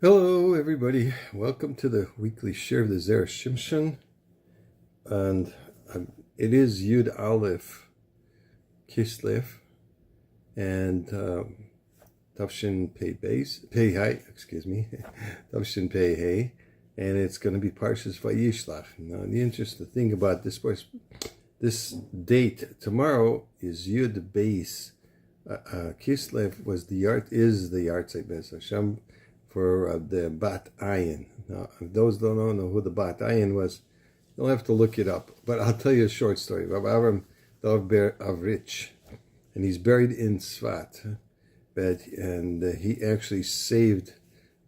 Hello, everybody. Welcome to the weekly share of the Zera Shimshon, and it is Yud Aleph Kislev and Tavshin Pei Hai, Tavshin Pei Hai, and it's going to be Parshat Vayishlach. Now, the interesting thing about this date tomorrow is Yud Beis Kislev is the yahrzeit Beis Hashem for the Bat Ayin. Now, if those don't know who the Bat Ayin was, you'll have to look it up. But I'll tell you a short story. Rabbi Avram Dov Avrich, and he's buried in Svat. And he actually saved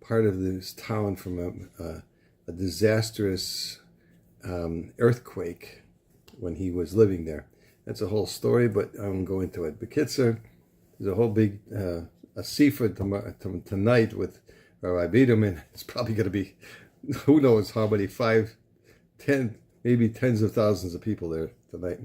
part of this town from a disastrous earthquake when he was living there. That's a whole story, but I won't go into it. Bekitzer, there's a whole big a seafood tonight with Rabbi Biederman. It's probably going to be, who knows how many, 5, 10, maybe tens of thousands of people there tonight.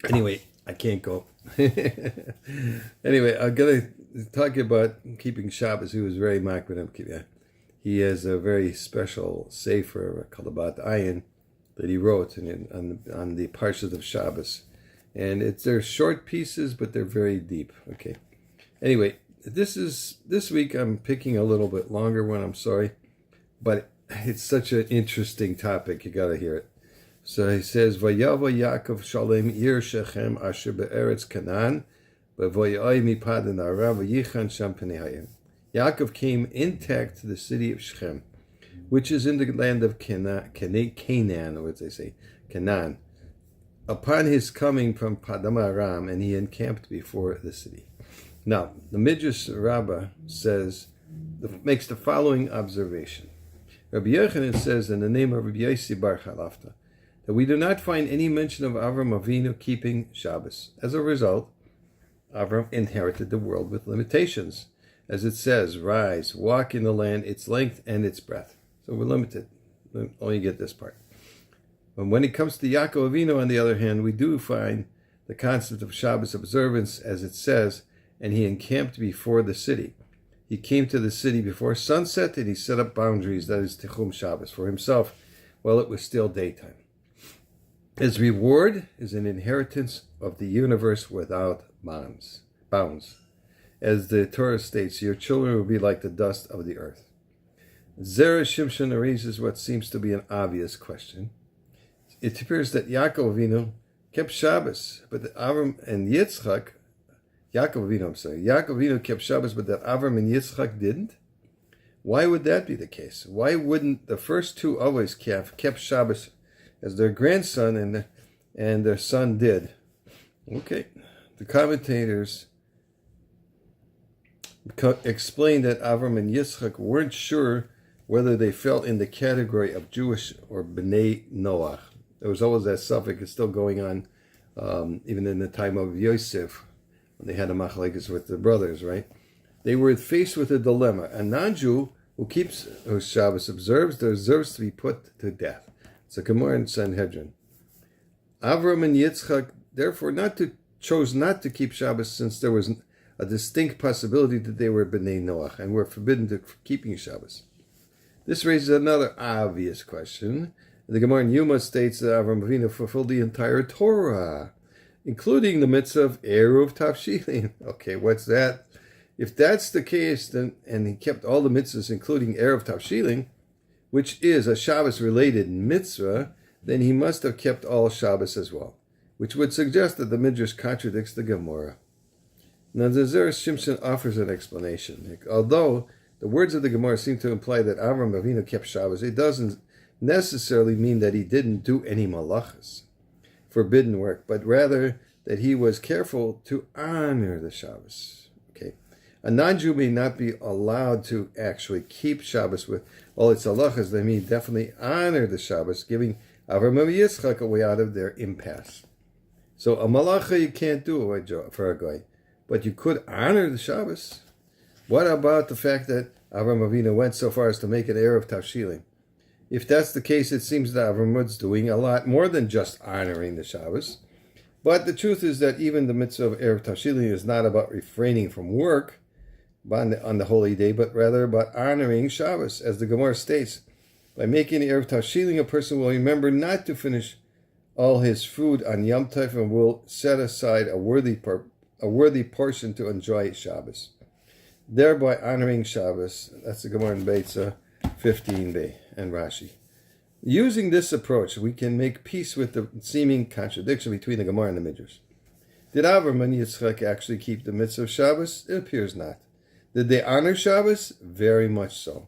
Anyway, I can't go. Anyway, I'm going to talk about keeping Shabbos. He was very makbid. He has a very special sefer called Bat Ayin that he wrote on the Parshat of Shabbos. And they're short pieces, but they're very deep. Okay. Anyway, this week I'm picking a little bit longer one, I'm sorry, but it's such an interesting topic, you gotta hear it. So he says, Vayavo Yaakov Shalem Ir Shechem Asher Be'eretz Canaan, Vayoi Mipadan Arav Yichan Sham Penei Hayim. Yaakov came intact to the city of Shechem, which is in the land of Canaan, or what they say, Canaan, upon his coming from Padam Aram, and he encamped before the city. Now, the Midrash Rabbah makes the following observation. Rabbi Yochanan says in the name of Rabbi Yosef Bar Chalafta that we do not find any mention of Avram Avinu keeping Shabbos. As a result, Avram inherited the world with limitations. As it says, rise, walk in the land, its length and its breadth. So we're limited. Only get this part. But when it comes to Yaakov Avinu, on the other hand, we do find the concept of Shabbos observance, as it says, and he encamped before the city. He came to the city before sunset, and he set up boundaries, that is Tichum Shabbos, for himself while it was still daytime. His reward is an inheritance of the universe without bounds. As the Torah states, your children will be like the dust of the earth. Zera Shimshon raises what seems to be an obvious question. It appears that Yaakov Avinu kept Shabbos, but Yaakov Avinu kept Shabbos, but that Avram and Yitzchak didn't? Why would that be the case? Why wouldn't the first two always kept Shabbos as their grandson and their son did? Okay, the commentators explain that Avram and Yitzchak weren't sure whether they fell in the category of Jewish or Bnei Noach. There was always that suffix. It's still going on, even in the time of Yosef, when they had a machlekes with the brothers, right? They were faced with a dilemma. A non-Jew who Shabbos observes, deserves to be put to death. It's a Gemara in Sanhedrin. Avram and Yitzchak, therefore, chose not to keep Shabbos, since there was a distinct possibility that they were Bnei Noach and were forbidden to keeping Shabbos. This raises another obvious question. The Gemara in Yuma states that Avram Avinu fulfilled the entire Torah, including the mitzvah of Eruv Tavshilin. Okay, what's that? If that's the case, then and he kept all the mitzvahs, including Eruv Tavshilin, which is a Shabbos-related mitzvah, then he must have kept all Shabbos as well, which would suggest that the Midrash contradicts the Gemara. Now, the Zera Shimshon offers an explanation. Although the words of the Gemara seem to imply that Avram Avinu kept Shabbos, it doesn't necessarily mean that he didn't do any malachas, forbidden work, but rather that he was careful to honor the Shabbos. Okay, a non-Jew may not be allowed to actually keep Shabbos with all its halachas. They may definitely honor the Shabbos, giving Avram and Yitzchak a way out of their impasse. So a malacha you can't do for a guy, but you could honor the Shabbos. What about the fact that Avram Avinu went so far as to make an Eruv Tavshilin? If that's the case, it seems that Avram was doing a lot more than just honoring the Shabbos. But the truth is that even the mitzvah of Erev Tavshilin is not about refraining from work, on the holy day, but rather about honoring Shabbos, as the Gemara states. By making the Erev Tavshilin, a person will remember not to finish all his food on Yom Tov and will set aside a worthy portion to enjoy Shabbos, thereby honoring Shabbos. That's the Gemara in Beitza 15b and Rashi. Using this approach, we can make peace with the seeming contradiction between the Gemara and the Midrash. Did Avram and Yitzchak actually keep the mitzvah of Shabbos? It appears not. Did they honor Shabbos? Very much so.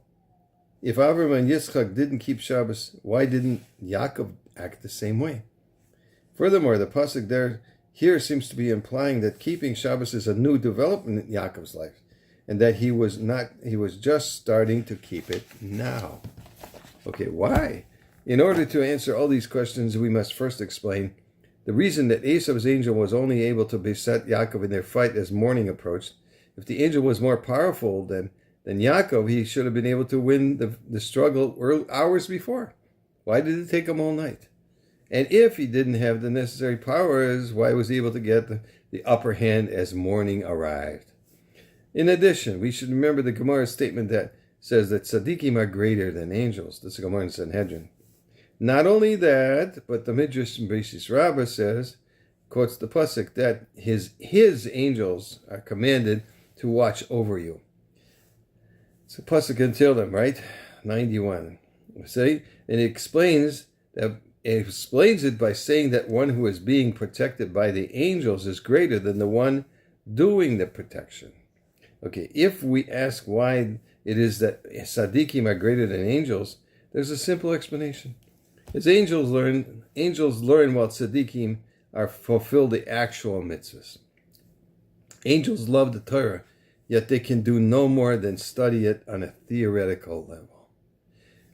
If Avram and Yitzchak didn't keep Shabbos, why didn't Yaakov act the same way? Furthermore, the pasuk here seems to be implying that keeping Shabbos is a new development in Yaakov's life, and that he was just starting to keep it now. Okay, why? In order to answer all these questions, we must first explain the reason that Esau's angel was only able to beset Yaakov in their fight as morning approached. If the angel was more powerful than Yaakov, he should have been able to win the struggle hours before. Why did it take him all night? And if he didn't have the necessary powers, why was he able to get the upper hand as morning arrived? In addition, we should remember the Gemara's statement that says that tzaddikim are greater than angels. This is Gemara in Sanhedrin. Not only that, but the Midrash in Beishis Rabbah says, quotes the pasuk, that his angels are commanded to watch over you. It's a pasuk until them, right? 91. See, and it explains it by saying that one who is being protected by the angels is greater than the one doing the protection. Okay, if we ask why it is that tzaddikim are greater than angels, there's a simple explanation. As angels learn while tzaddikim fulfill the actual mitzvahs. Angels love the Torah, yet they can do no more than study it on a theoretical level.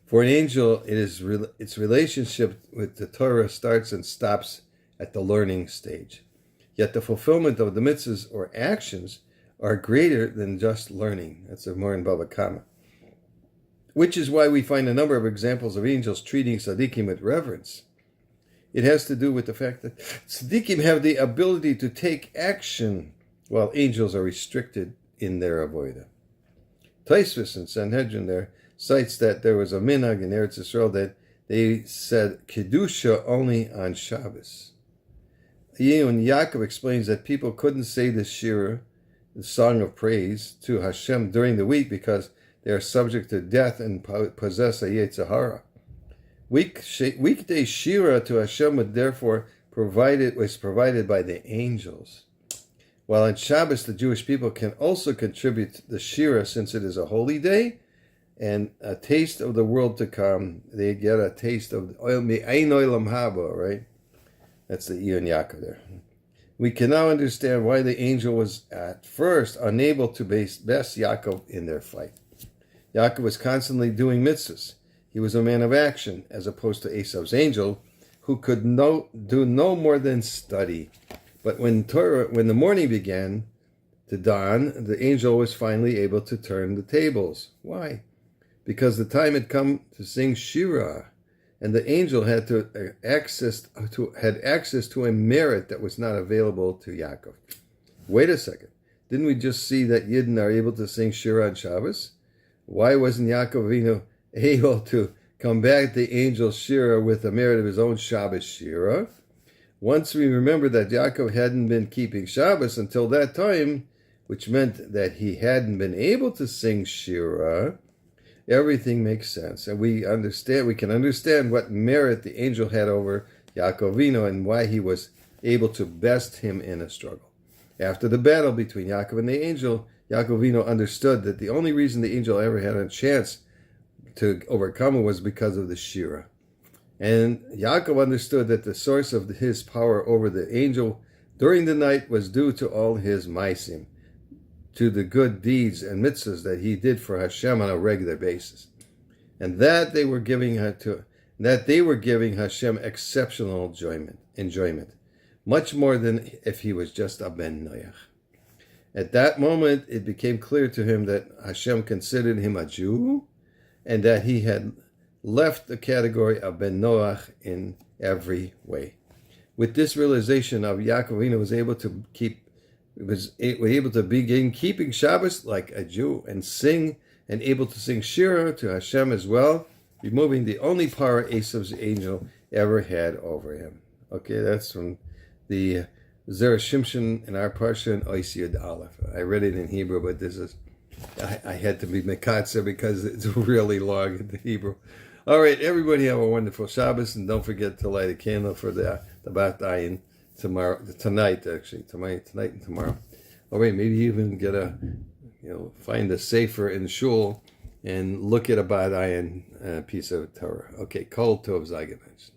For an angel, its relationship with the Torah starts and stops at the learning stage. Yet the fulfillment of the mitzvahs or actions are greater than just learning. That's a more in Bava Kama. Which is why we find a number of examples of angels treating tzaddikim with reverence. It has to do with the fact that tzaddikim have the ability to take action, while angels are restricted in their avodah. Tosfos in Sanhedrin there cites that there was a minhag in Eretz Yisrael that they said kedusha only on Shabbos. Yaakov explains that people couldn't say the shira, the song of praise, to Hashem during the week because they are subject to death and possess a Yetzer Hara. Weekday shira to Hashem was provided by the angels. While on Shabbos, the Jewish people can also contribute the shira since it is a holy day and a taste of the world to come. They get a taste of Ein Olam Haba, right? That's the Iyon Yaakov there. We can now understand why the angel was at first unable to best Yaakov in their fight. Yaakov was constantly doing mitzvahs. He was a man of action, as opposed to Esau's angel, who could do no more than study. But when the morning began to dawn, the angel was finally able to turn the tables. Why? Because the time had come to sing Shira, and the angel had access to a merit that was not available to Yaakov. Wait a second. Didn't we just see that Yidden are able to sing Shira on Shabbos? Why wasn't Yaakov Avinu able to combat the angel's Shira with the merit of his own Shabbos Shira? Once we remember that Yaakov hadn't been keeping Shabbos until that time, which meant that he hadn't been able to sing Shira, everything makes sense. And we can understand what merit the angel had over Yaakov Avinu and why he was able to best him in a struggle. After the battle between Yaakov and the angel, Yaakov Avinu understood that the only reason the angel ever had a chance to overcome him was because of the Shira. And Yaakov understood that the source of his power over the angel during the night was due to all his maisim, to the good deeds and mitzvahs that he did for Hashem on a regular basis, and that they were giving Hashem exceptional enjoyment, much more than if he was just a ben noach. At that moment, it became clear to him that Hashem considered him a Jew, and that he had left the category of ben noach in every way. With this realization of Yaakov Avinu was able to keep was able to begin keeping Shabbos like a Jew and sing, and able to sing Shira to Hashem as well, removing the only power Esav's angel ever had over him. Okay, that's from the Zera Shimshon in our Parshat and Ois Yud Aleph. I read it in Hebrew, but this is, I had to be Mekatzer because it's really long in the Hebrew. All right, everybody have a wonderful Shabbos, and don't forget to light a candle for the Bat Ayin tonight and tomorrow. All right, maybe even get find a sefer in shul and look at a Bat Ayin piece of Torah. Okay, Kol Tov Zagemensch.